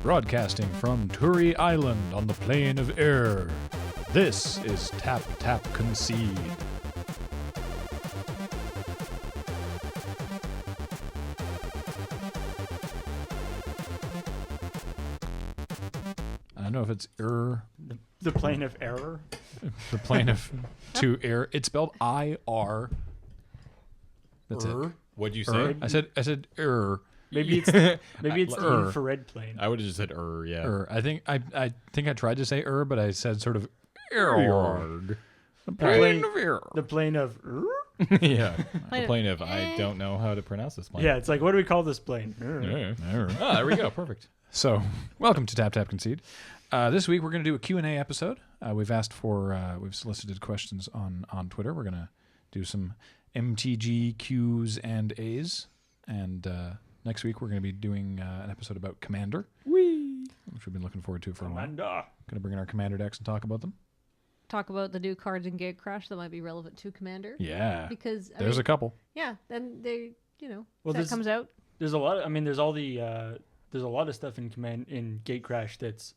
Broadcasting from Turi Island on the plane of air. This is Tap Tap Concede. I don't know if it's The plane of error. the plane of to air. It's spelled I-R. That's it. What'd you say? I said Maybe it's the Er. infrared plane. I would have just said yeah. I think I tried to say but I said sort of erg. The plane of air. The plane of Yeah. The plane of I don't know how to pronounce this plane. Yeah, it's like, what do we call this plane? Ah, there we go. Perfect. So, welcome to Tap Tap Concede. This week we're going to do a Q&A episode. We've solicited questions on Twitter. We're going to do some MTG Qs and As. And next week we're going to be doing an episode about Commander. Which we've been looking forward to for a while. Going to bring in our Commander decks and talk about them. Talk about the new cards in Gatecrash that might be relevant to Commander. Yeah. Because there's a couple. Yeah, then they, Well, that comes out. There's a lot. There's all the there's a lot of stuff in Gatecrash that's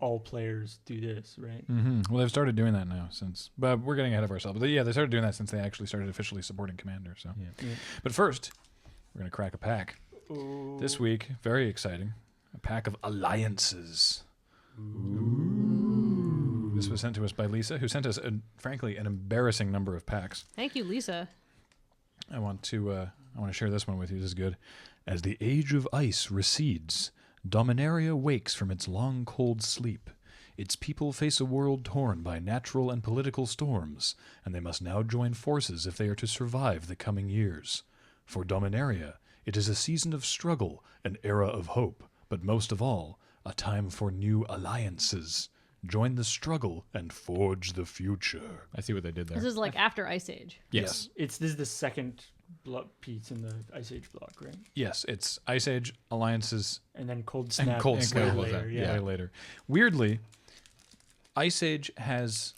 all players do this, right? Mm-hmm. Well, they've started doing that now but we're getting ahead of ourselves. But yeah, they started doing that since they actually started officially supporting Commander. So, Yeah. But first, we're going to crack a pack. Ooh. This week, very exciting, a pack of alliances. Ooh. This was sent to us by Lisa, who sent us, frankly, an embarrassing number of packs. Thank you, Lisa. I want to share this one with you. This is good. As the age of ice recedes, Dominaria wakes from its long, cold sleep. Its people face a world torn by natural and political storms, and they must now join forces if they are to survive the coming years. For Dominaria, it is a season of struggle, an era of hope, but most of all, a time for new alliances. Join the struggle and forge the future. I see what they did there. This is like after Ice Age. Yes. This is the second piece in the Ice Age block, right? Yes, it's Ice Age, Alliances, And then Cold Snap. and Cold Snap later, later. Weirdly, Ice Age has...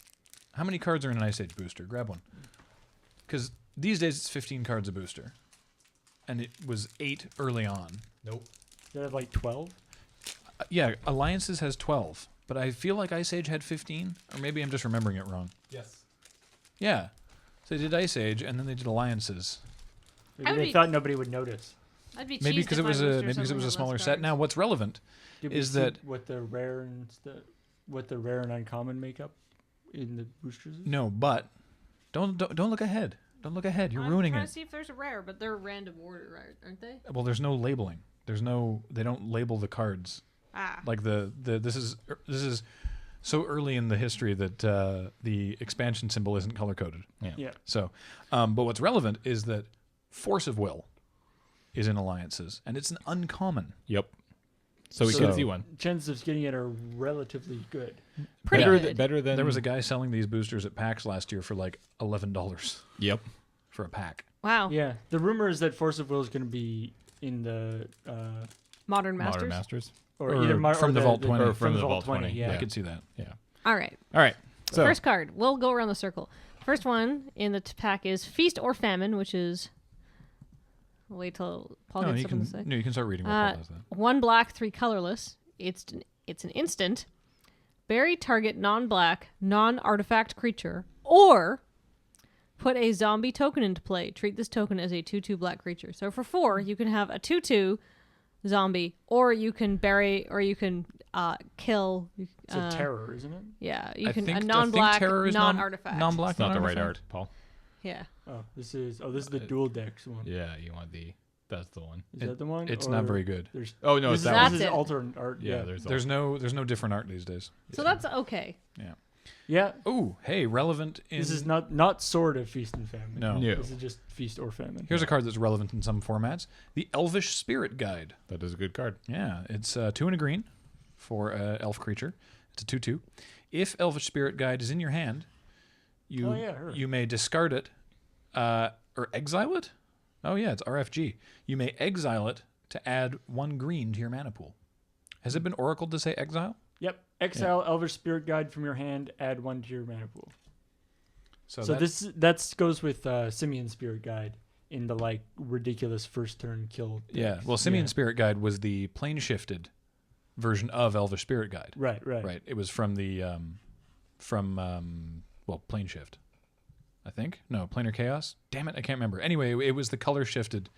How many cards are in an Ice Age booster? Grab one. Because these days it's 15 cards a booster. And it was 8 early on. Nope. They have like 12? Yeah, Alliances has 12. But I feel like Ice Age had 15. Or maybe I'm just remembering it wrong. Yes. Yeah. So they did Ice Age, and then they did Alliances. Maybe they thought nobody would notice. I'd be Maybe cheesed because if it was my booster a suddenly had smaller less set. cards. Now, what's relevant Did we is see that what the rare and uncommon makeup in the boosters is? no, but don't look ahead. Don't look ahead. You're ruining I'm trying it. to see if there's a rare, but they're random order, right? Aren't they? Well, there's no labeling. They don't label the cards. Ah. Like this is so early in the history that the expansion symbol isn't color coded. Yeah. So, but what's relevant is that Force of Will is in Alliances, and it's an uncommon. Yep. So we can see one. Chances of getting it are relatively good. Pretty good. Better than... There was a guy selling these boosters at PAX last year for like $11 Yep. for a pack. Wow. Yeah. The rumor is that Force of Will is going to be in the Modern Masters. Modern Masters. or Or either from the Vault 20. Or from the Vault 20. I Yeah. could see that. Yeah. All right. All right. So First card. We'll go around the circle. First one in the pack is Feast or Famine, which is... Wait till Paul gets something to say. you can start reading what Paul has that. 1 black, 3 colorless. It's an instant. Bury target non-black, non-artifact creature, or put a zombie token into play. Treat this token as a 2/2 black creature. So for 4, you can have a 2/2 zombie, or you can bury, or you can kill. It's a terror, isn't it? Yeah, I a think non-black, terror is non-artifact. Non-black. It's not the right non-artifact? art, Paul. Yeah. Oh, this is the dual decks one. Yeah, you want that's the one. Is that the one? It's Or not very good. There's Oh, no, this it's is, that That's this is it. alternate art. Yeah, Yeah. There's no different art these days. So that's okay. Yeah. Yeah. Ooh, hey, relevant in... This is not Sword of Feast and Famine. No. No. This is just Feast or Famine. Here's a card that's relevant in some formats. The Elvish Spirit Guide. That is a good card. Yeah, it's 2 and a green for elf creature. It's a 2/2. If Elvish Spirit Guide is in your hand, you may discard it or exile it. Oh yeah, it's RFG. You may exile it to add 1 green to your mana pool. Has it been oracled to say exile? Yep. Exile Elvish Spirit Guide from your hand. Add 1 to your mana pool. So that goes with Simeon Spirit Guide in the like ridiculous first turn kill. Yeah. Well, Simeon Spirit Guide was the plane shifted version of Elvish Spirit Guide. Right. Right. It was from the Plane Shift, I think. No, Planar Chaos. Damn it, I can't remember. Anyway, it was the color shifted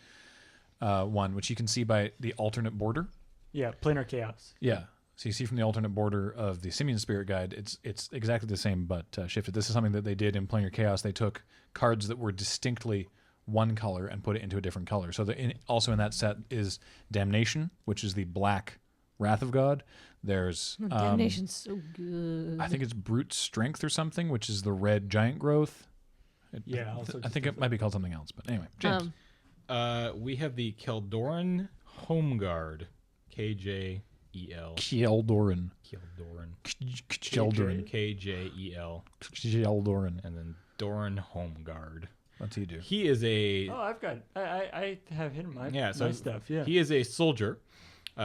one, which you can see by the alternate border. Yeah, Planar Chaos. Yeah. So you see from the alternate border of the Simian Spirit Guide, it's exactly the same but shifted. This is something that they did in Planar Chaos. They took cards that were distinctly one color and put it into a different color. So also in that set is Damnation, which is the black Wrath of God. There's Damnation's so good. I think it's Brute Strength or something, which is the red Giant Growth. I think it might be called something else. But anyway, James. We have the Keldoran Home Guard, KJEL. Kjeldoran. Kjeldoran. KJEL. Kjeldoran. And then Doran Home Guard. What's he do? He is a... I have him in my stuff, yeah. He is a soldier.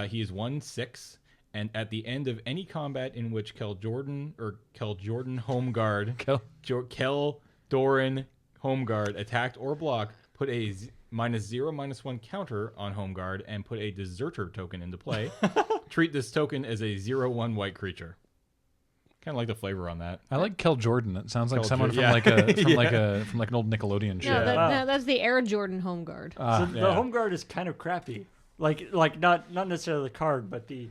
He is 1/6, and at the end of any combat in which Keldorran Home Guard, Keldoran Home Guard attacked or blocked, put a -0/-1 counter on Home Guard and put a deserter token into play. Treat this token as a 0/1 white creature. Kind of like the flavor on that. I like Kel Jordan. It sounds like someone from Yeah. like an old Nickelodeon show. No, that's the Air Jordan Home Guard. So the Home Guard is kind of crappy. Like not necessarily the card, but the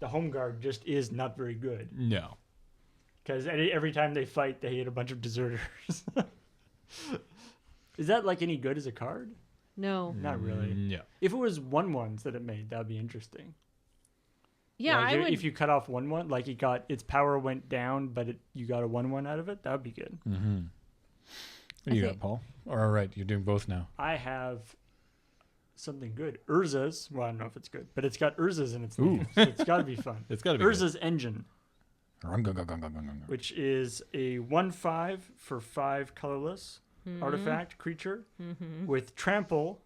Home Guard just is not very good. No. Because every time they fight, they hit a bunch of deserters. Is that like any good as a card? No. Not really. No. If it was 1/1s that it made, that would be interesting. Yeah, like I would. If you cut off 1/1, like its power went down, but you got a 1/1 out of it, that would be good. Mm-hmm. What do you got, Paul? All right, you're doing both now. I have something good. Urza's. Well, I don't know if it's good, but it's got Urza's in its name, so it's got to be fun. It's got to be Urza's Engine, Which which is a 1/5 for 5 colorless artifact creature with trample.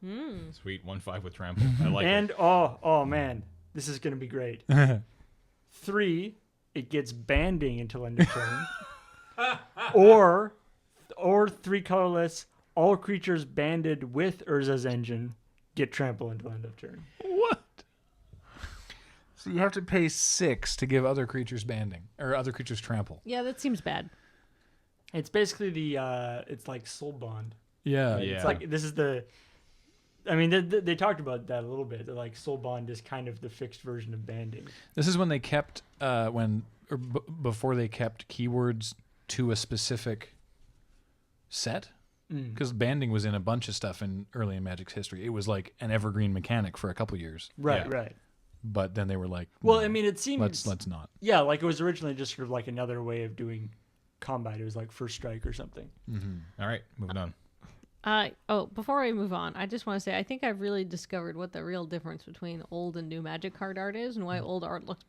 Sweet. 1/5 with trample. I like and it. oh man, this is gonna be great. 3, it gets banding until end of turn. or 3 colorless, all creatures banded with Urza's Engine get trample until end of turn. What? So you have to pay 6 to give other creatures banding or other creatures trample. Yeah, that seems bad. It's basically it's like Soul Bond. Yeah. Yeah. It's like this is the. I mean, they talked about that a little bit. They're like Soul Bond is kind of the fixed version of banding. This is when they kept before they kept keywords to a specific set. Because banding was in a bunch of stuff early in Magic's history. It was like an evergreen mechanic for a couple years. Right, Yeah. right. But then they were like, Well, no, I mean, it seems let's not. Yeah, like it was originally just sort of like another way of doing combat. It was like first strike or something. All right, moving on. Before I move on, I just want to say I think I've really discovered what the real difference between old and new Magic card art is, and why old art looks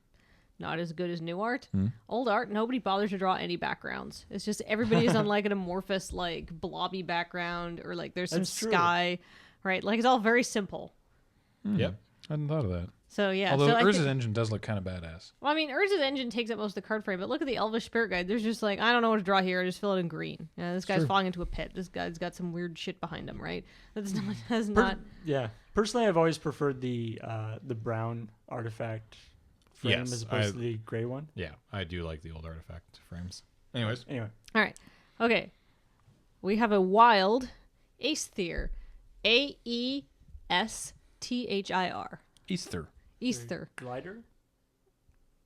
not as good as new art. Old art, nobody bothers to draw any backgrounds. It's just everybody is on like an amorphous, like blobby background, or like there's some That's true. sky, right? Like it's all very simple. Yep. I hadn't thought of that. So yeah. Although so Urza's Engine does look kind of badass. Well, I mean, Urza's Engine takes up most of the card frame, but look at the Elvish Spirit Guide. There's just like, I don't know what to draw here. I just fill it in green. Yeah, this guy's true. falling into a pit. This guy's got some weird shit behind him, right? That's not. Yeah. Personally, I've always preferred the brown artifact frame Yes, as opposed to the gray one. Yeah, I do like the old artifact frames. Anyways. Anyway. All right. Okay. We have a wild Aesthir. AESTHIR. Easter. Easter. Glider?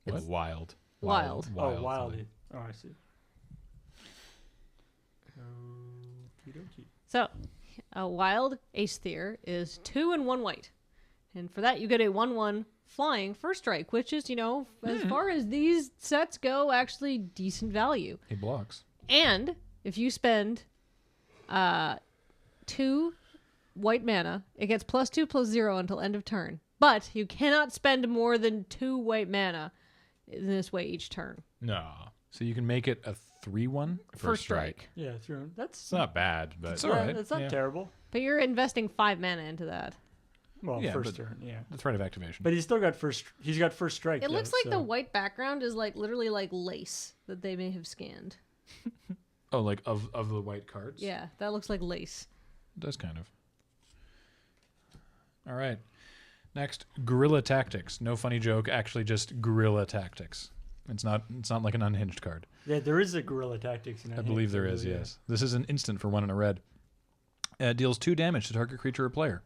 What? Wild. Wild. Oh, wild. Oh, I see. Okey-dokey. So, a wild Aesthir is 2 and 1 white. And for that, you get a 1/1 flying first strike, which is, as far as these sets go, actually decent value. He blocks. And if you spend 2 white mana, it gets +2/+0 until end of turn. But you cannot spend more than 2 white mana in this way each turn. No. So you can make it a 3/1. First strike. Yeah, through. It's not bad, but It's all right. That's not Yeah. terrible. But you're investing 5 mana into that. Well, Yeah, first but- turn, yeah. That's right of activation. But he's still got first. He's got first strike. It looks though, like so. the white background is like literally like lace that they may have scanned. Oh, like of the white cards? Yeah, that looks like lace. It does kind of. All right. Next, guerrilla tactics. No funny joke. Actually, just guerrilla tactics. It's not like an unhinged card. Yeah, there is a guerrilla tactics. I believe there is. Yes. This is an instant for 1 and a red. Deals 2 damage to target creature or player.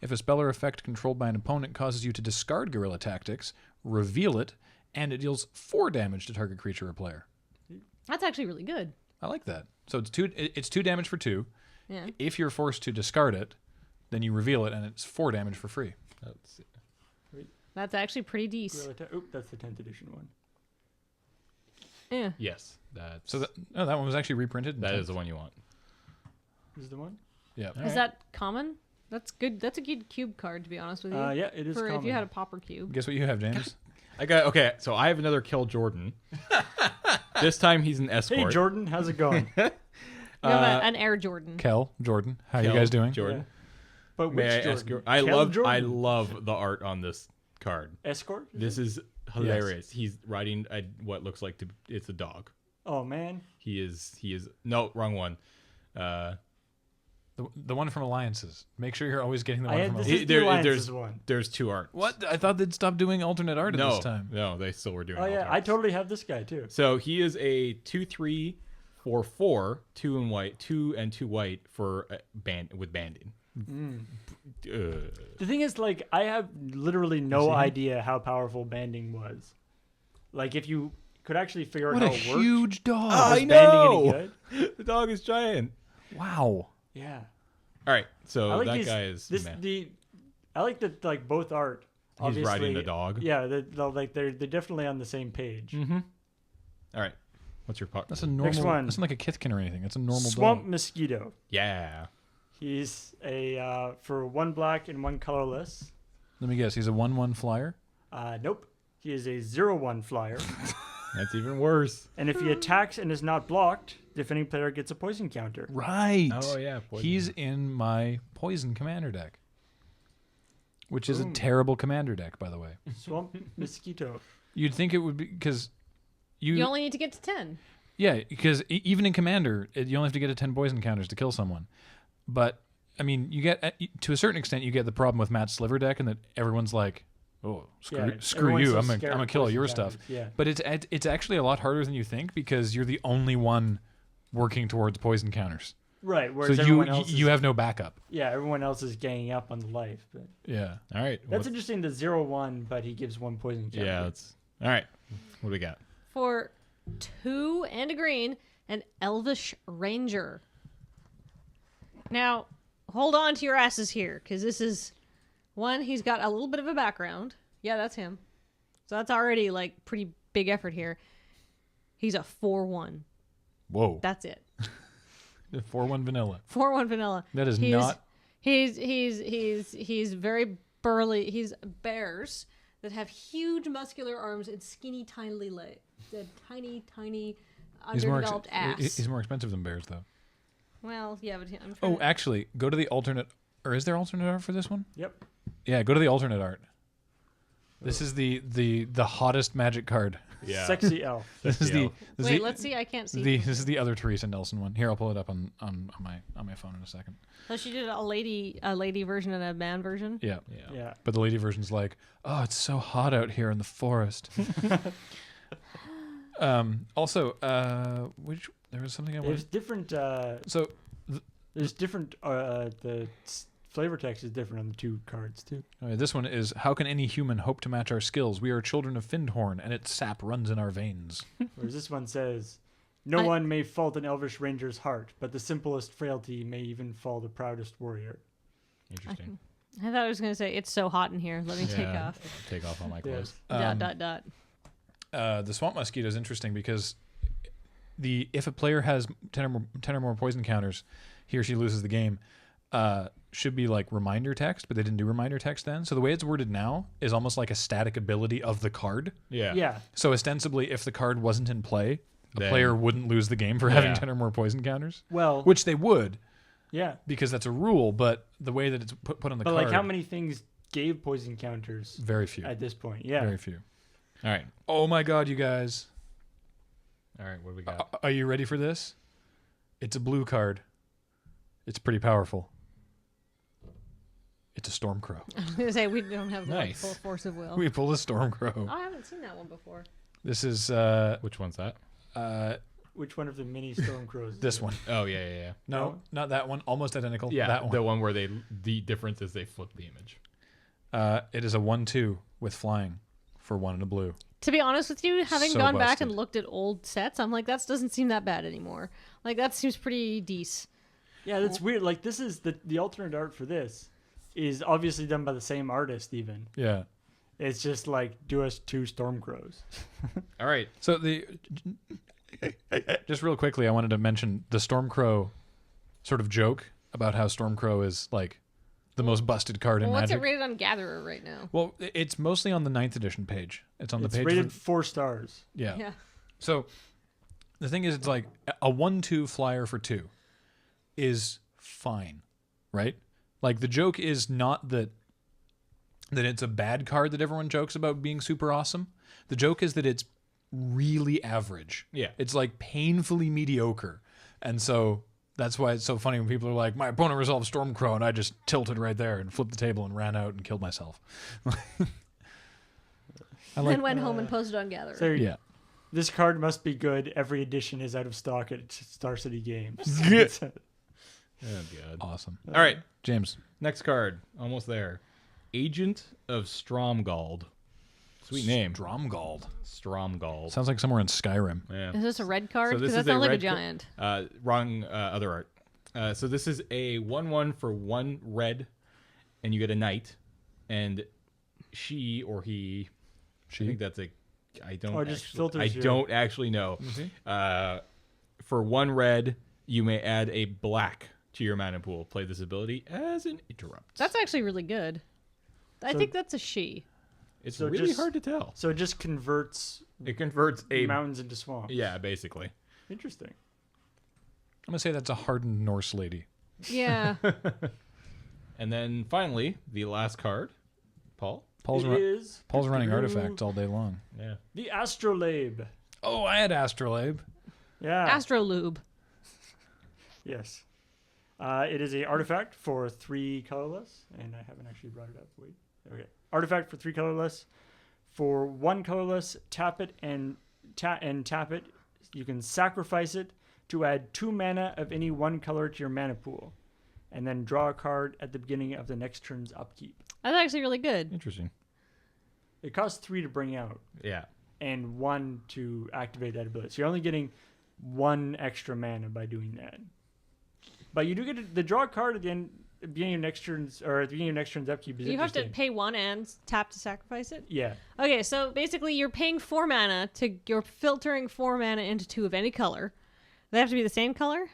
If a spell or effect controlled by an opponent causes you to discard guerrilla tactics, reveal it, and it deals 4 damage to target creature or player. That's actually really good. I like that. So it's 2 damage for 2. Yeah. If you're forced to discard it, then you reveal it, and it's 4 damage for free. Let's see. That's actually pretty decent. That's the 10th edition one. Yeah. Yes, that's So that one was actually reprinted. that is the one you want. Is the one? Yeah. All Is right. that common? That's good. That's a good cube card, to be honest with you. Yeah, it is For common. if you had a pauper cube. Guess what you have, James? Okay. So I have another Kill Jordan. This time he's an escort. Hey, Jordan, how's it going? You have an Air Jordan. Kel, Jordan, how Kel you guys doing? Jordan. Yeah. But which May I Jordan? ask your? Kel I Jordan? love the art on this card. Escort? This is hilarious. He's riding what looks like it's a dog. Oh man. He is no, wrong one. The one from Alliances. Make sure you're always getting the I one had from this Alliances. is the Alliances one. There's 2 arts. What? I thought they'd stop doing alternate art at No, this time. no, they still were doing. Oh yeah, alternate I arts. totally have this guy too. So he is a 2/3 for 4, 2 and white, 2 and 2 white for with banding. The thing is, like, I have literally no idea how powerful banding was. Like, if you could actually figure out What how a it worked, huge dog. was I banding know! any good? The dog is giant. Wow. Yeah. All right, so I like that these, guy is meh. I like that, like, both art. He's Obviously, riding the dog. Yeah, they're definitely on the same page. Mm-hmm. All right, what's your part? That's a normal. one. That's not like a Kithkin or anything. It's a normal Swamp dog. Mosquito. Yeah. He's a for 1 black and 1 colorless. Let me guess. He's a 1/1 flyer. Nope. He is a 0/1 flyer. That's even worse. And if he attacks and is not blocked, defending player gets a poison counter. Right. Oh yeah, poison. He's in my poison commander deck, which is a Boom. terrible commander deck, by the way. Swamp Mosquito. You'd think it would be because You only need to get to 10. Yeah, because even in Commander, you only have to get a 10 poison counters to kill someone. But, I mean, you get, to a certain extent, you get the problem with Matt's Sliver deck and that everyone's like, oh, screw everyone's you, so I'm scared going to of kill all poison your counters. stuff. Yeah. But it's actually a lot harder than you think because you're the only one working towards poison counters. Right, whereas So everyone else you is, have no backup. yeah, everyone else is ganging up on the life. But Yeah. All right. that's interesting. The 0/1, but he gives 1 poison counter. Yeah, that's all right. What do we got? For 2 and a green, an Elvish Ranger. Now, hold on to your asses here, because this is one, he's got a little bit of a background. Yeah, that's him. So that's already, like, pretty big effort here. He's a 4/1. Whoa. That's it. 4/1 vanilla. 4/1 vanilla. That is He's- not. He's very burly. He's bears that have huge muscular arms and skinny, tiny legs. The tiny, underdeveloped ass. He's more expensive than bears, though. Well, yeah, but I'm Oh, trying actually, go to the alternate. Or is there alternate art for this one? Yep. Yeah, go to the alternate art. This is the hottest magic card. Yeah. Sexy elf. This is the. This is Wait, the- let's see. I can't see. This is the other Teresa Nelson one. Here, I'll pull it up on my phone in a second. So she did a lady version and a man version. Yeah. Yeah. Yeah. But the lady version's like, oh, it's so hot out here in the forest. Also, which there was something I There's wanted. different. So There's different. Flavor text is different on the 2 cards too. this one is: how can any human hope to match our skills? We are children of Findhorn, and its sap runs in our veins. Whereas this one says, "No one may fault an Elvish Ranger's heart, but the simplest frailty may even fall the proudest warrior." Interesting. I thought I was gonna say it's so hot in here. Let me take Yeah. off. Take off all my clothes. Yes. Dot. The swamp mosquito is interesting because if a player has 10 or more poison counters, he or she loses the game. Should be like reminder text, but they didn't do reminder text then. So the way it's worded now is almost like a static ability of the card. Yeah. Yeah. So ostensibly, if the card wasn't in play, a Then- player wouldn't lose the game for having Yeah. 10 or more poison counters, Well. which they would Yeah. because that's a rule. But the way that it's put on the But card, like, how many things gave poison counters very few, at this point? Yeah. very few. All right. Oh my God, you guys, All right. What do we got? are you ready for this? It's a blue card. It's pretty powerful. It's a storm crow. I was going to say, we don't have the Nice. full force of will. We pulled a storm Oh, crow. I haven't seen that one before. This is Which one's that? Which one of the mini storm crows? is this it? one. Oh, yeah. No, not that one. Almost identical. Yeah, that one. the one where the difference is they flip the image. It is a 1/2 with flying for 1 and a blue. To be honest with you, having So gone back busted. and looked at old sets, I'm like, that doesn't seem that bad anymore. Like, that seems pretty decent. Yeah, that's weird. Like this is the alternate art for this is obviously done by the same artist. Even Yeah. it's just like do us 2 storm crows. All right. So just real quickly, I wanted to mention the Stormcrow sort of joke about how Stormcrow is like the most busted card in Well, what's Magic. it rated on Gatherer right now? Well, it's mostly on the 9th edition page. It's on It's the page. rated 4 stars. Yeah. Yeah. So the thing is, it's like a 1/2 flyer for 2 is fine, right? Like the joke is not that it's a bad card that everyone jokes about being super awesome. The joke is that it's really average. Yeah. It's like painfully mediocre. And so that's why it's so funny when people are like, my opponent resolved Stormcrow, and I just tilted right there and flipped the table and ran out and killed myself. I like, Then went home and posted on Gatherer. So yeah. this card must be good. Every edition is out of stock at Star City Games. Oh, God. Awesome. All right. James. Next card. Almost there. Agent of Stromgald. Sweet name. Stromgald. Stromgald. Sounds like somewhere in Skyrim. Yeah. Is this a red card? So this Because is that sounds a like a red ca- giant. Wrong other art. So this is a 1/1 for 1 red, and you get a knight, and she or he. I think that's a. I don't. Oh, it just actually, filters I your- don't actually know. For 1 red, you may add a black to your mana pool. Play this ability as an interrupt. That's actually really good. I So- think that's a she. It's so really just- hard to tell. So it just converts It converts a mountains into swamps. yeah, basically. Interesting. I'm going to say that's a hardened Norse lady. Yeah. And then finally, the last card, Paul. Paul's It run- is Paul's running artifacts all day long. Yeah. the Astrolabe. Oh, I had Astrolabe. Yeah. Astrolube. Yes. It is a artifact for 3 colorless, and I haven't actually brought it up. Wait. Okay. Artifact for 3 colorless. For 1 colorless, tap it and tap it. You can sacrifice it to add 2 mana of any 1 color to your mana pool, and then draw a card at the beginning of the next turn's upkeep. That's actually really good. Interesting. It costs 3 to bring out, Yeah. and 1 to activate that ability. So you're only getting 1 extra mana by doing that. But you do get the draw card at the end, beginning of next turn's upkeep. Is You have to interesting. pay 1 and tap to sacrifice it? Yeah. Okay, so basically you're paying 4 mana you're filtering 4 mana into 2 of any color. They have to be the same color?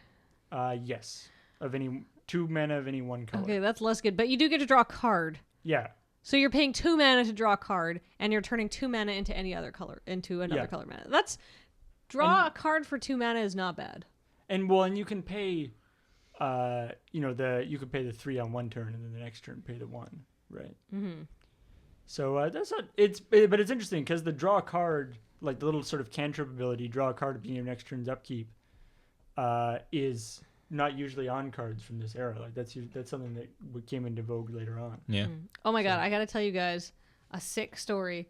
Yes. Of any 2 mana of any 1 color. Okay, that's less good. But you do get to draw a card. Yeah. So you're paying 2 mana to draw a card, and you're turning 2 mana into any other color, into another Yeah. color mana. That's draw a card for 2 mana is not bad. And you can pay, you could pay the 3 on 1 turn, and then the next turn pay the 1, right? Mm-hmm. So that's not but it's interesting because the draw card, like the little sort of cantrip ability, draw a card at the beginning of next turn's upkeep, is not usually on cards from this era. Like that's something that came into vogue later on. Yeah. Oh my god, I gotta tell you guys a sick story.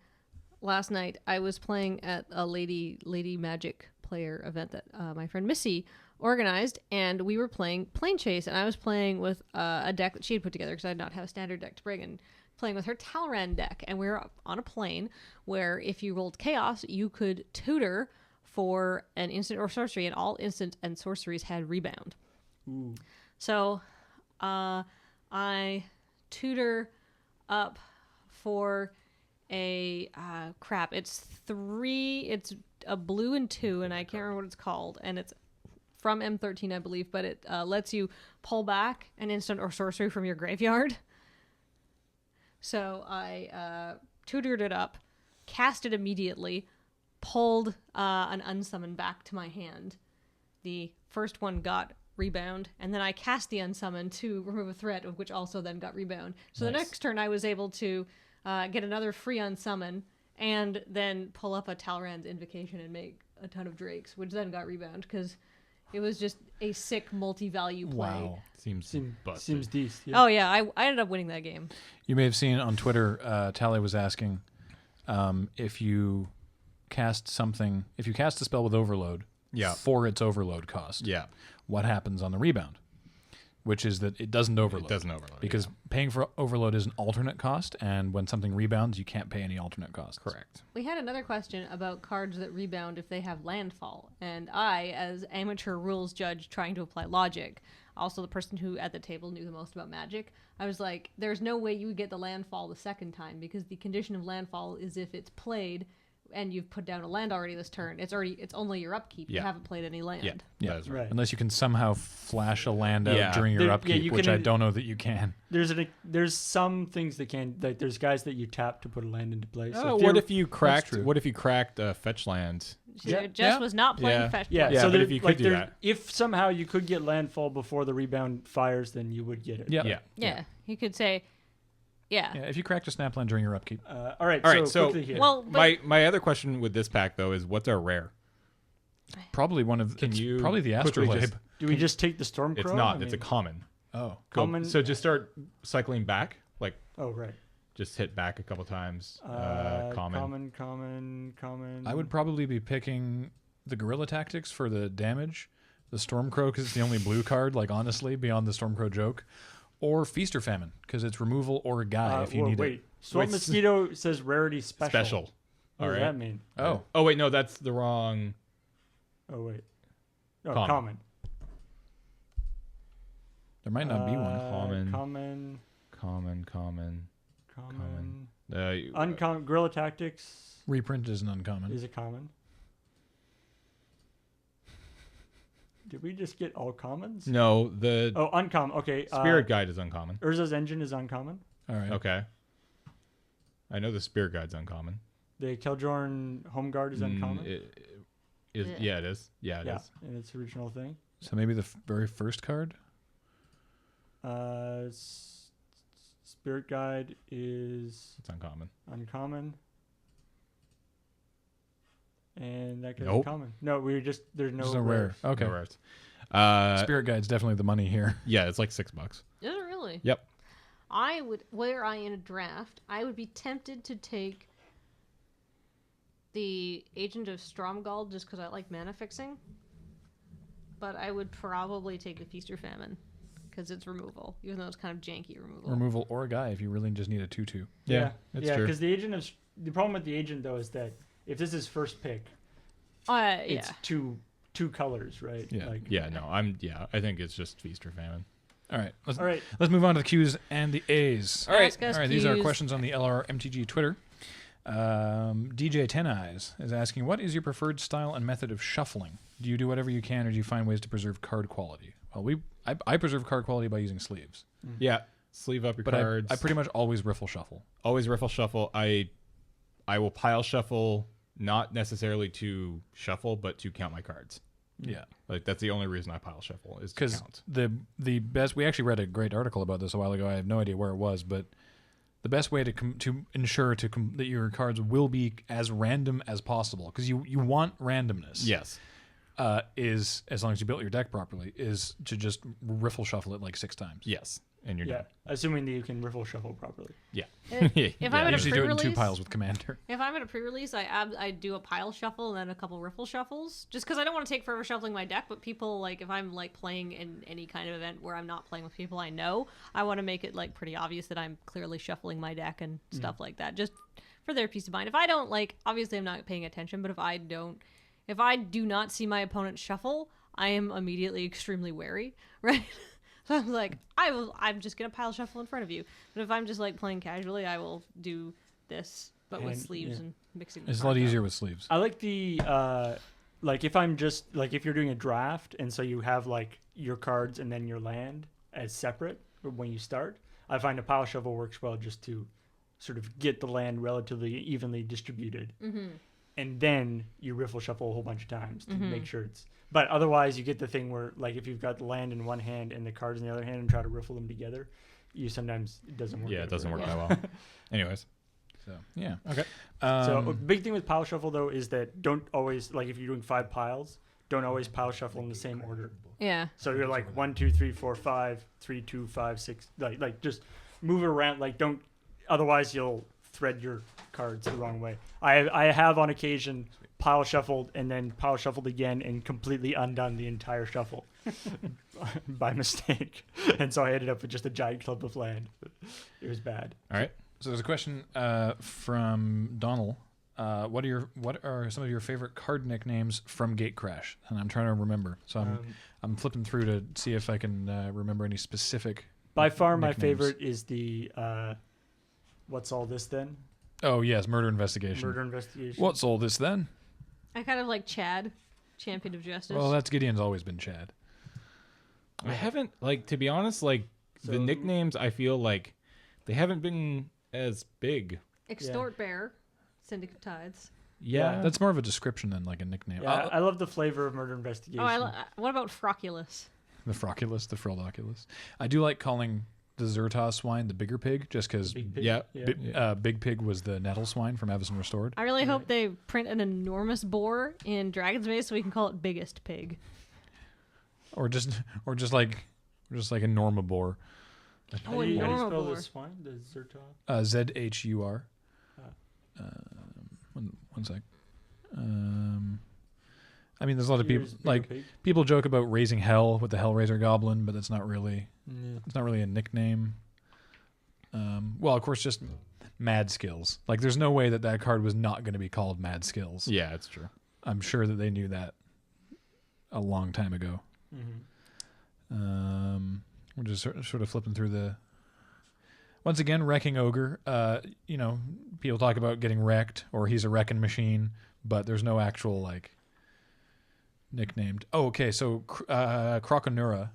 Last night I was playing at a Lady Magic player event that my friend Missy organized, and we were playing Plane Chase, and I was playing with a deck that she had put together because I did not have a standard deck to bring, and playing with her Talran deck, and we were up on a plane where if you rolled Chaos, you could tutor for an instant or sorcery, and all instant and sorceries had rebound. Ooh. So I tutor up for a it's a blue and 2, and I can't remember what it's called, and it's from M13 I believe, but it lets you pull back an instant or sorcery from your graveyard. So I tutored it up, cast it immediately, pulled an unsummon back to my hand. The first one got rebound, and then I cast the unsummon to remove a threat, of which also then got rebound. So the next turn I was able to get another free unsummon, and then pull up a Talran's Invocation and make a ton of drakes, which then got rebound, because It was just a sick multi-value play. Wow. Seems busted. Seems decent. Yeah. Oh yeah, I ended up winning that game. You may have seen on Twitter, Tally was asking if you cast a spell with overload Yeah. for its overload cost, Yeah. what happens on the rebound? Which is that it doesn't overload. It doesn't overload. Because paying for overload is an alternate cost, and when something rebounds, you can't pay any alternate costs. Correct. We had another question about cards that rebound if they have landfall. And I, as amateur rules judge trying to apply logic, also the person who at the table knew the most about Magic, I was like, there's no way you would get the landfall the second time, because the condition of landfall is if it's played and you've put down a land already this turn. It's only your upkeep. You Yeah. haven't played any land. Yeah. Yeah. That is right. Right. Unless you can somehow flash a land out Yeah. during your There- yeah, upkeep, you which can- I don't know that you can. There's some things that can, like there's guys that you tap to put a land into play. So What if you cracked? true. What if you cracked fetch land? Yeah. Jess Yeah. was not playing Yeah. fetch Yeah, play. Yeah, so but there- if you could like do there- that. if somehow you could get landfall before the rebound fires, then you would get it. Yeah. Yeah. Yeah. You could say, yeah. Yeah, if you cracked a snapland during your upkeep. All right. All right, so- quickly here. Well, but My other question with this pack though is what's our rare? Probably one of Can it's you probably the quickly Astrolabe. just- do we just take the Stormcrow? It's not. I It's a mean- common. Oh. Go- Common- So just start cycling back, like Oh right. just hit back a couple times. Common. Common. I would probably be picking the Guerrilla Tactics for the damage, the Stormcrow because it's the only blue card, like honestly, beyond the Stormcrow joke, or Feast or Famine because it's removal or a guy if you need wait. it. Swamp Wait, Mosquito says rarity special. Special. What All does right. that mean? Oh. Oh wait, no, that's the wrong. Oh wait. No, Common. common. There might not be one. Common. Common. Common. Uncommon. Guerrilla Tactics Reprint is an uncommon. is a common. Did we just get all commons? No, the Oh, uncommon. Okay. Spirit Guide is uncommon. Urza's Engine is uncommon. All right. Okay. I know the Spirit Guide's uncommon. The Keldrorn Home Guard is uncommon. Yeah. It is. Yeah, it is. In its original thing. So maybe the very first card. Spirit Guide is It's uncommon. uncommon. And that could be Nope. common. No, there's no, There's no rare. rares. Okay. No rares. Spirit Guide's definitely the money here. Yeah, it's like $6. Is it really? Yep. Were I in a draft, I would be tempted to take the Agent of Stromgald just because I like mana fixing. But I would probably take the Feast or Famine because it's removal, even though it's kind of janky removal. Removal or a guy if you really just need a 2/2. Yeah, it's yeah, true. because the problem with the agent though is that if this is first pick, Yeah. it's two colors, right? Yeah. Like, Yeah, no, I think it's just Feast or Famine. All right. Let's All right. move on to the Q's and the A's. All right. All right. These are questions on the LRMTG Twitter. DJ Ten Eyes is asking, what is your preferred style and method of shuffling? Do you do whatever you can, or do you find ways to preserve card quality? Well, I preserve card quality by using sleeves, Yeah, sleeve up your but cards. I pretty much always riffle shuffle. always riffle shuffle. I will pile shuffle, not necessarily to shuffle, but to count my cards. Yeah, Like that's the only reason I pile shuffle is to because count. the best. We actually read a great article about this a while ago. I have no idea where it was, but the best way to ensure that your cards will be as random as possible, because you want randomness. Yes. Is as long as you built your deck properly, is to just riffle shuffle it like 6 times. Yes. And you're Yeah, done. assuming that you can riffle shuffle properly. Yeah. If I'm I at a usually do it in 2 pre-release, piles with Commander. if I'm at a pre-release, I do a pile shuffle and then a couple riffle shuffles, just because I don't want to take forever shuffling my deck. But people, like, if I'm like playing in any kind of event where I'm not playing with people I know, I want to make it like pretty obvious that I'm clearly shuffling my deck and stuff like that, just for their peace of mind. If I don't, like, obviously I'm not paying attention, but if I do not see my opponent shuffle, I am immediately extremely wary, right? So I'm like, I'm just gonna pile shuffle in front of you. But if I'm just like playing casually, I will do this, but with And, sleeves yeah. and mixing. the It's a lot cards up. easier with sleeves. I like the like if I'm just like if you're doing a draft and so you have like your cards and then your land as separate when you start. I find a pile shuffle works well just to sort of get the land relatively evenly distributed. Mm-hmm. And then you riffle shuffle a whole bunch of times to make sure it's. But otherwise, you get the thing where, like, if you've got the land in one hand and the cards in the other hand and try to riffle them together, it doesn't work. Yeah, it out doesn't very work well. that well. Anyways. So yeah. Okay. So a big thing with pile shuffle though is that don't always, like, if you're doing 5 piles, don't always pile shuffle in the same order. Yeah. So you're like 1, 2, 3, 4, 5, 3, 2, 5, 6. Like just move it around. Like don't. Otherwise, you'll thread your cards the wrong way. I have on occasion pile shuffled and then pile shuffled again and completely undone the entire shuffle by mistake, and so I ended up with just a giant clump of land. It was bad. All right. So there's a question from Donald. What are some of your favorite card nicknames from Gatecrash? And I'm trying to remember. So I'm flipping through to see if I can remember any specific. By far, my nicknames. favorite is the what's all this then? Oh yes, Murder Investigation. Murder investigation. What's all this then? I kind of like Chad, Champion of Justice. Well, that's Gideon's always been Chad. I haven't, like, to be honest, like, the So- nicknames, I feel like they haven't been as big. Extort Bear, Syndicate of Tides. Yeah. That's more of a description than like a nickname. Yeah, I love the flavor of murder investigation. Oh, what about Froculus? The Froculus, the Frildoculus. I do like calling the Zertos swine the bigger pig, just because Big pig. Yeah. Big Pig was the nettle swine from Avison Restored. I really hope they print an enormous boar in Dragon's Maze so we can call it Biggest Pig. Or just like a Normabore. How Oh, do you Norma spell boar. the swine? The Zerta? ZHUR. Ah. One sec. I mean, there's a lot of people Here's like bigger pig. people joke about raising hell with the Hellraiser Goblin, but that's not really it's not really a nickname. Well, of course, just Mad Skills. Like, there's no way that card was not going to be called Mad Skills. Yeah, that's true. I'm sure that they knew that a long time ago. We're just sort of flipping through the. Once again, Wrecking Ogre. People talk about getting wrecked or he's a wrecking machine, but there's no actual like nicknamed. Oh, okay. So Croconura,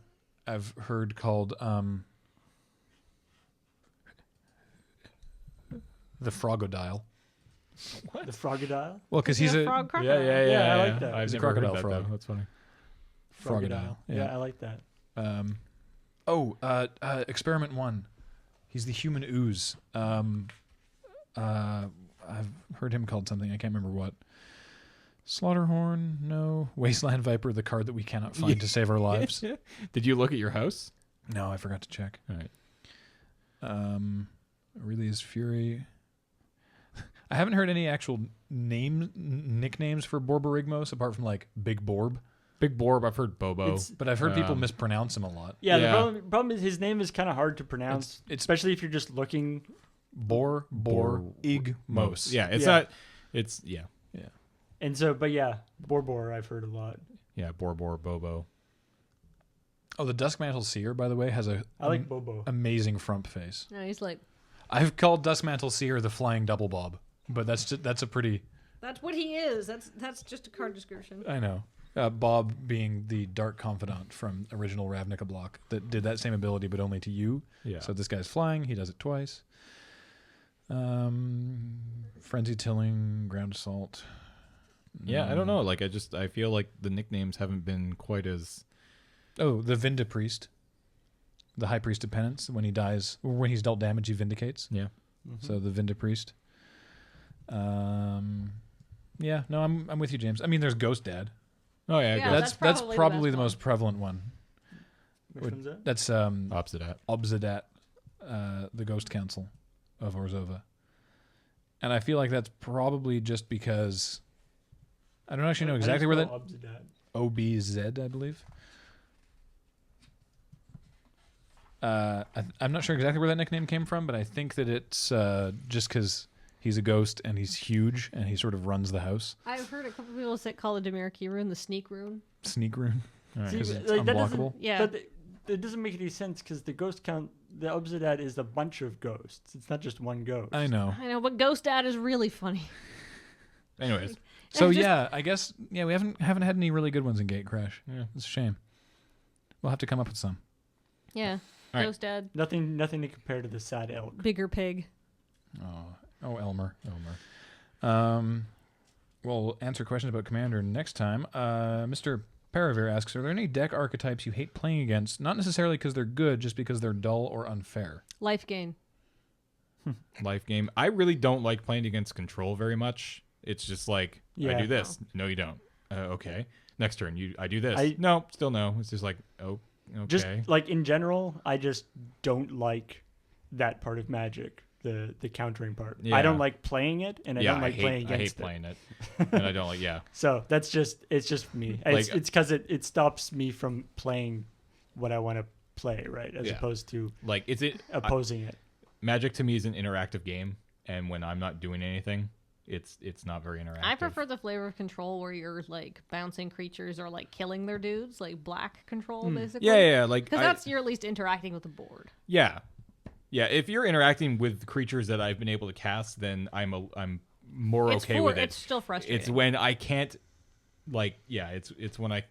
I've heard called the Frogodile. The Frogodile? Well, because Is he's he a frog crocodile? Yeah, I like that. I've He's a never heard crocodile that, frog. though. That's funny. Frogodile. Yeah, I like that. Experiment 1. He's the human ooze. I've heard him called something. I can't remember what. Slaughterhorn? No. Wasteland Viper, the card that we cannot find to save our lives. Did you look at your house? No, I forgot to check. All right. Aurelia's Fury. I haven't heard any actual nicknames for Borborygmos apart from like Big Borb, Big Borb, I've heard Bobo. It's- but I've heard people mispronounce him a lot. Yeah, Yeah. the problem is his name is kind of hard to pronounce, It's- especially if you're just looking. Borborygmos. Yeah, it's Yeah. not. It's yeah, And so, but yeah, Borbor I've heard a lot. yeah. Borbor, Bobo. Oh, the Duskmantle Seer, by the way, has a I like Bobo. amazing front face. No, he's like, I've called Duskmantle Seer the Flying Double Bob, but that's a pretty. that's what he is. That's just a card description. I know. Bob being the Dark Confidant from original Ravnica block that did that same ability, but only to you. Yeah. So this guy's flying. He does it twice. Frenzy Tilling, Ground Assault. Yeah, I don't know. Like, I feel like the nicknames haven't been quite as. Oh, the Vinda Priest. The High Priest of Penance. When he dies, or when he's dealt damage, he vindicates. Yeah. So the Vinda Priest. Yeah, no, I'm with you, James. I mean, there's Ghost Dad. Oh yeah, Yeah, yeah That's that's probably, probably the the best most prevalent one. Which Would- one's that? That's opposite at. Obsidat, the Ghost Council of Orzova. And I feel like that's probably just because I don't actually know How do you exactly where that spell Obsidat? OBZ, I believe. I'm not sure exactly where that nickname came from, but I think that it's just because he's a ghost and he's huge and he sort of runs the house. I've heard a couple people say call the Demeriki rune the sneak rune. Sneak rune. All right. See, Because it's like, that doesn't- unblockable. Yeah. But it doesn't make any sense because the ghost count, the Obsidat is a bunch of ghosts. It's not just one ghost. I know. I know, but Ghost Dad is really funny. Anyways, So just- yeah, I guess we haven't had any really good ones in Gate Crash. yeah. It's a shame. We'll have to come up with some. Yeah. All right. Ghost Dad, Nothing to compare to the sad elk. bigger pig. Oh, Elmer. We'll answer questions about Commander next time. Mr. Paravir asks, are there any deck archetypes you hate playing against? Not necessarily because they're good, just because they're dull or unfair. Life gain. Life game. I really don't like playing against control very much. It's just like I Yeah. do this. No, you don't. Okay. Next turn, I do this. I- No, still no. It's just like, oh, okay. Just like in general, I just don't like that part of Magic, the countering part. I don't Yeah. like playing it, and I yeah, don't like playing I hate against it. playing it, and I don't like. Yeah, So it's just me. Like- It's because it stops me from playing what I want to play, right? As Yeah. opposed to like opposing it. Magic to me is an interactive game, and when I'm not doing anything, it's not very interactive. I prefer the flavor of control where you're like bouncing creatures or like killing their dudes, like black control basically. Yeah, like Because that's you're at least interacting with the board. yeah. If you're interacting with creatures that I've been able to cast, then I'm more It's okay with it. It's still frustrating. It's when I can't, like, it's when I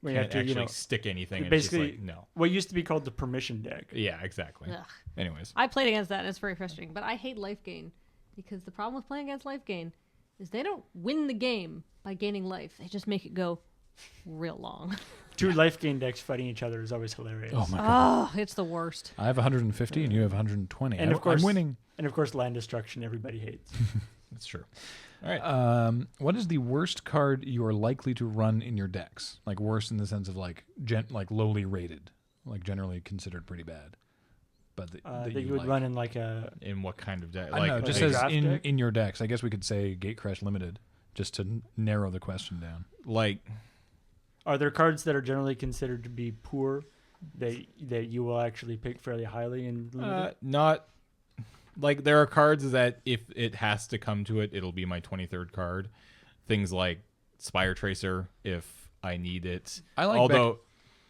When you can't have to, actually stick anything. And basically it's just like, no. what used to be called the permission deck. Yeah, exactly. Ugh. Anyways, I played against that and it's very frustrating. But I hate life gain because the problem with playing against life gain is they don't win the game by gaining life. They just make it go real long. Two life gain decks fighting each other is always hilarious. Oh my god. Oh, it's the worst. I have 150 and you have 120. And of course, I'm winning. And of course, land destruction everybody hates. that's true. All right. What is the worst card you are likely to run in your decks? Like worst in the sense of like lowly rated, like generally considered pretty bad. But That you would run in like a. In what kind of deck? I don't know, just like a says draft deck? in your decks. I guess we could say Gatecrash Limited, just to narrow the question down. like Are there cards that are generally considered to be poor that you will actually pick fairly highly in limited? not like there are cards that if it has to come to it, it'll be my 23rd card. Things like Spire Tracer if I need it. I like although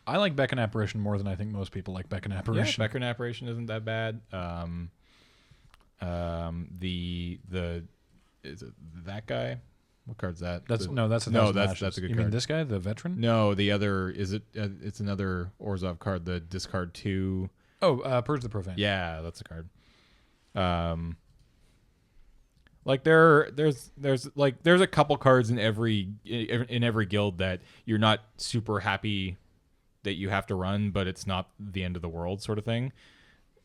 I like Beckon Apparition more than I think most people like Beckon Apparition. Beckon Apparition isn't that bad. The is it that guy? What card's that? That's a no, Thousand that's Lashes. a good You card. mean this guy, the veteran? No, the other is it? It's another Orzhov card. The discard 2. Oh, Purge the Profane. Yeah, that's a card. Like there's a couple cards in every guild that you're not super happy that you have to run, but it's not the end of the world sort of thing.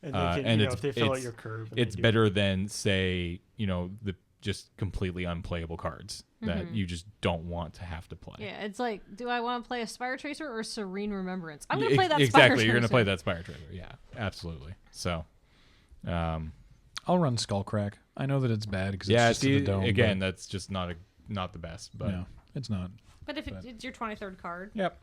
And, they can, and if they fill out your curve. and It's they do. better than say the just completely unplayable cards that you just don't want to have to play. Yeah, it's like, do I want to play a Spire Tracer or Serene Remembrance? I'm going to play that Spire Exactly, Tracer. you're going to play that Spire Tracer. Yeah, absolutely. So, I'll run Skullcrack. I know that it's bad because yeah, it's just to the dome. again, that's just not the best. but But no, it's not. But if it's your 23rd card. yep.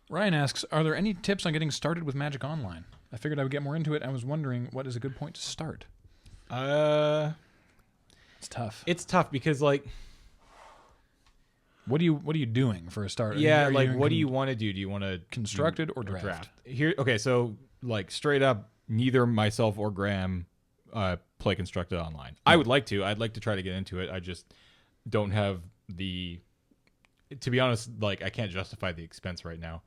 Ryan asks, are there any tips on getting started with Magic Online? I figured I would get more into it. I was wondering what is a good point to start. It's tough. It's tough because like What are you doing for a start? yeah, Are you like doing what do you want to do? Do you want to constructed or draft? Here, okay, so like straight up, neither myself or Graham play constructed online. I would like to. I'd like to try to get into it. I just don't have the. To be honest, like I can't justify the expense right now,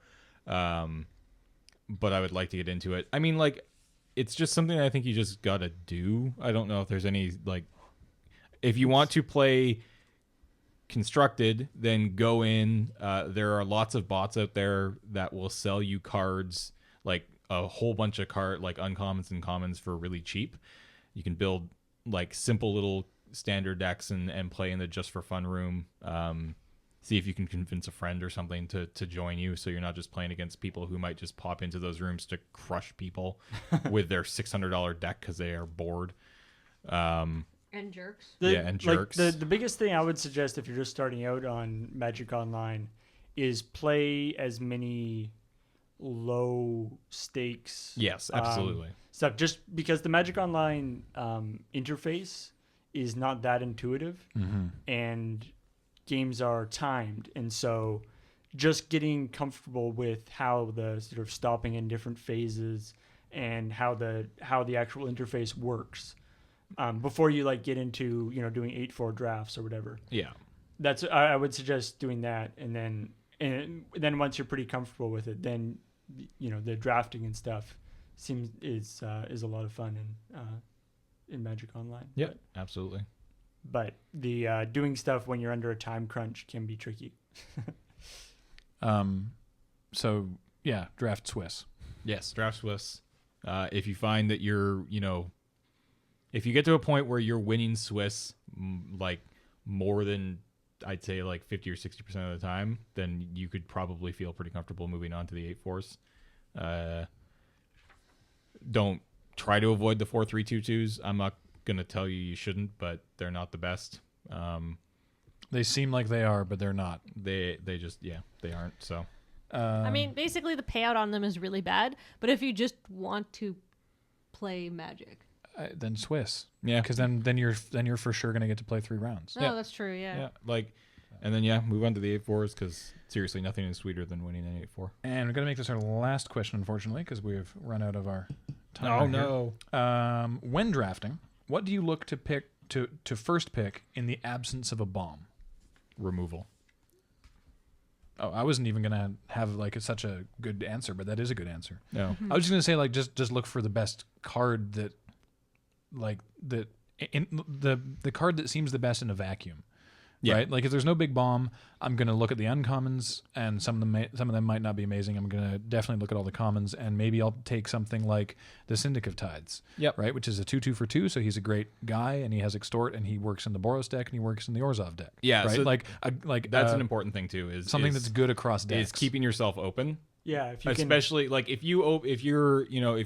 but I would like to get into it. I mean, like it's just something I think you just gotta do. I don't know if there's any like, if you want to play constructed, then go in. There are lots of bots out there that will sell you cards, like a whole bunch of like uncommons and commons for really cheap. You can build like simple little standard decks and play in the just for fun room. See if you can convince a friend or something to join you, so you're not just playing against people who might just pop into those rooms to crush people with their $600 deck because they are bored. And jerks. And jerks. Like the biggest thing I would suggest if you're just starting out on Magic Online is play as many low stakes. Yes, absolutely. Stuff, just because the Magic Online interface is not that intuitive, and games are timed, and so just getting comfortable with how the sort of stopping in different phases and how the actual interface works before you like get into doing 8-4 drafts or whatever. Yeah. That's I would suggest doing that, and then once you're pretty comfortable with it, then the drafting and stuff is a lot of fun in Magic Online. Yep. Absolutely. But the doing stuff when you're under a time crunch can be tricky. So yeah, draft Swiss. Yes, draft Swiss. If you find that you're, if you get to a point where you're winning Swiss like more than I'd say like 50 or 60% of the time, then you could probably feel pretty comfortable moving on to the 8 force. Don't try to avoid the 4-3-2-2s. I'm not going to tell you shouldn't, but they're not the best. They seem like they are, but they're not. They just, they aren't. So, I mean, basically the payout on them is really bad, but if you just want to play Magic. Then Swiss. yeah. Because then you're for sure going to get to play 3 rounds. No, Yeah. that's true, Yeah. Like, and then, move on to the 8-4s because seriously, nothing is sweeter than winning an 8-4. And we're going to make this our last question, unfortunately, because we've run out of our time. Oh, right no. here. When drafting, what do you look to pick to first pick in the absence of a bomb? Removal. Oh, I wasn't even going to have like such a good answer, but that is a good answer. No. I was just going to say like just look for the best card that like the card that seems the best in a vacuum. Yeah. Right? Like if there's no big bomb, I'm going to look at the uncommons and some of them might not be amazing. I'm going to definitely look at all the commons and maybe I'll take something like the Syndic of Tides. Yep. Right, which is a 2/2 for 2, so he's a great guy and he has Extort and he works in the Boros deck and he works in the Orzhov deck. Yeah, Right? so like That's an important thing too. Is something is, that's good across decks. is keeping yourself open. Yeah, if you can. Especially like if you're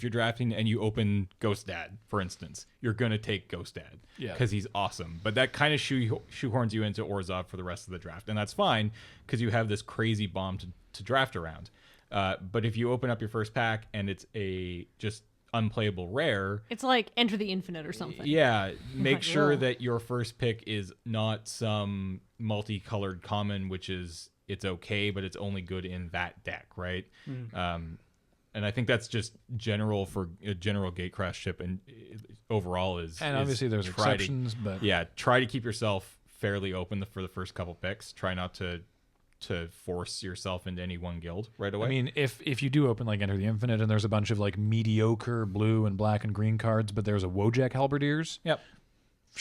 drafting and you open Ghost Dad, for instance, you're gonna take Ghost Dad because he's awesome. But that kind of shoehorns you into Orzhov for the rest of the draft, and that's fine because you have this crazy bomb to draft around. But if you open up your first pack and it's a just unplayable rare, It's like Enter the Infinite or something. yeah, make Like, sure whoa. that your first pick is not some multicolored common, which is it's okay, but it's only good in that deck, right? And I think that's just general for a general gatecrashship, and overall is obviously there's try exceptions, but try to keep yourself fairly open for the first couple picks. Try not to force yourself into any one guild right away. I mean, if you do open like Enter the Infinite and there's a bunch of like mediocre blue and black and green cards, but there's a Wojak Halberdiers. Yep.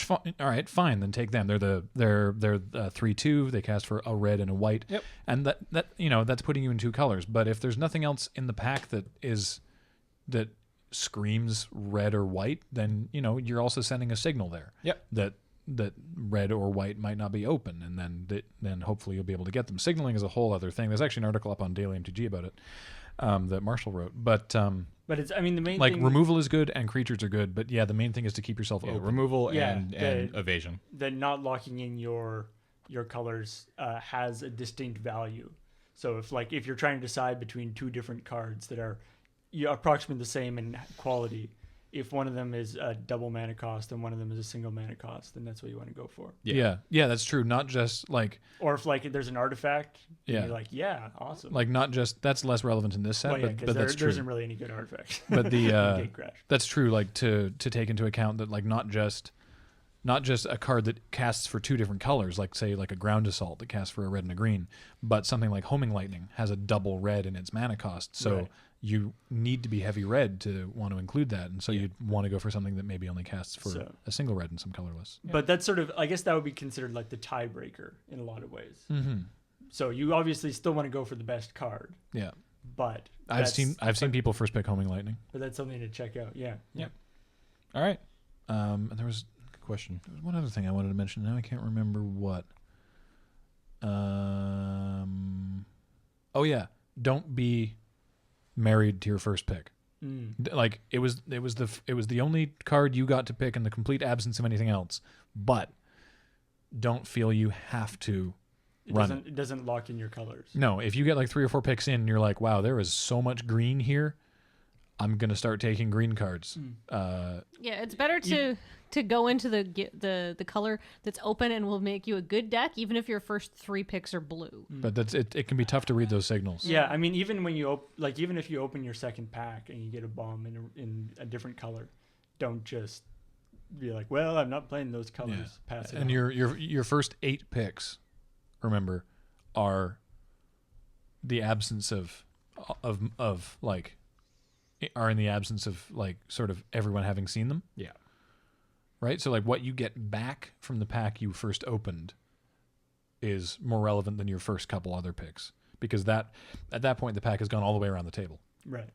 All right, fine. Then take them. They're 3/2. They cast for a red and a white. Yep. And that that's putting you in 2 colors. But if there's nothing else in the pack that screams red or white, then you're also sending a signal there. Yep. That red or white might not be open, and then hopefully you'll be able to get them. Signaling is a whole other thing. There's actually an article up on Daily MTG about it that Marshall wrote. But it's, I mean, the main like thing, removal is good and creatures are good, but the main thing is to keep yourself Yeah, open. removal Yeah, and evasion. that not locking in your colors has a distinct value. So if you're trying to decide between 2 different cards that are approximately the same in quality, if one of them is a double mana cost and one of them is a single mana cost, then that's what you want to go for. Yeah, that's true. Not just like Or if there's an artifact, and Yeah. you're like, yeah, awesome. not just that's less relevant in this set, Well, yeah, but 'cause that's there true. isn't really any good artifacts. But the in Gatecrash. that's true. Like to take into account that like not just a card that casts for 2 different colors, like say like a Ground Assault that casts for a red and a green, but something like Homing Lightning has a double red in its mana cost. So Right. you need to be heavy red to want to include that, and so you'd want to go for something that maybe only casts for So- a single red and some colorless. But that's sort of, I guess that would be considered like the tiebreaker in a lot of ways. Mm-hmm. So you obviously still want to go for the best card, Yeah, but I've seen people first pick Homing Lightning. but that's something to check out. Yeah. All right. And there was Question. one other thing I wanted to mention. Now I can't remember what. Oh yeah, don't be married to your first pick. Like it was the only card you got to pick in the complete absence of anything else. But don't feel you have to run it. It doesn't lock in your colors. No, if you get like 3 or 4 picks in, and you're like, wow, there is so much green here. I'm gonna start taking green cards. Yeah, it's better to go into the color that's open and will make you a good deck, even if your first 3 picks are blue. But that's it. It can be tough to read those signals. Yeah, I mean, even when you even if you open your second pack and you get a bomb in a different color, don't just be like, well, I'm not playing those colors. Yeah. Pass it And on. your first 8 picks, remember, are the absence of like are in the absence of like sort of everyone having seen them. Yeah. Right? So like what you get back from the pack you first opened is more relevant than your first couple other picks, because that at that point the pack has gone all the way around the table. Right.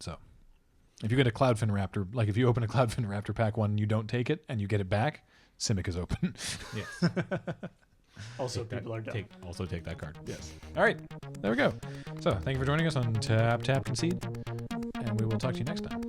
So if you get a Cloudfin Raptor, like if you open a Cloudfin Raptor pack 1 and you don't take it and you get it back, Simic is open. Yes. Also, Take that- people are dumb. also take that card. Yes. All right. There we go. So thank you for joining us on Tap Tap Concede, and we will talk to you next time.